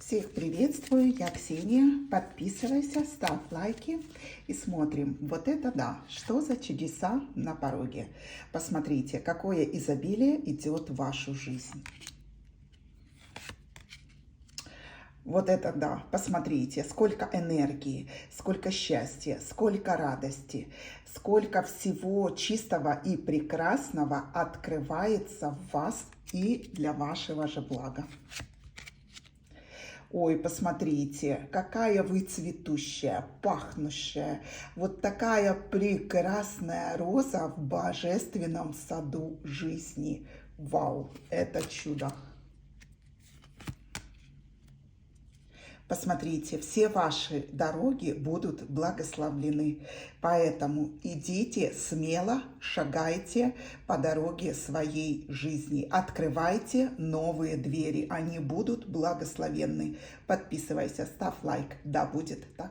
Всех приветствую, я Ксения. Подписывайся, ставь лайки и смотрим. Вот это да, что за чудеса на пороге. Посмотрите, какое изобилие идет в вашу жизнь. Вот это да, посмотрите, сколько энергии, сколько счастья, сколько радости, сколько всего чистого и прекрасного открывается в вас и для вашего же блага. Ой, посмотрите, какая вы цветущая, пахнущая. Вот такая прекрасная роза в божественном саду жизни. Вау, это чудо. Посмотрите, все ваши дороги будут благословлены. Поэтому идите смело, шагайте по дороге своей жизни. Открывайте новые двери, они будут благословенны. Подписывайся, ставь лайк. Да будет так.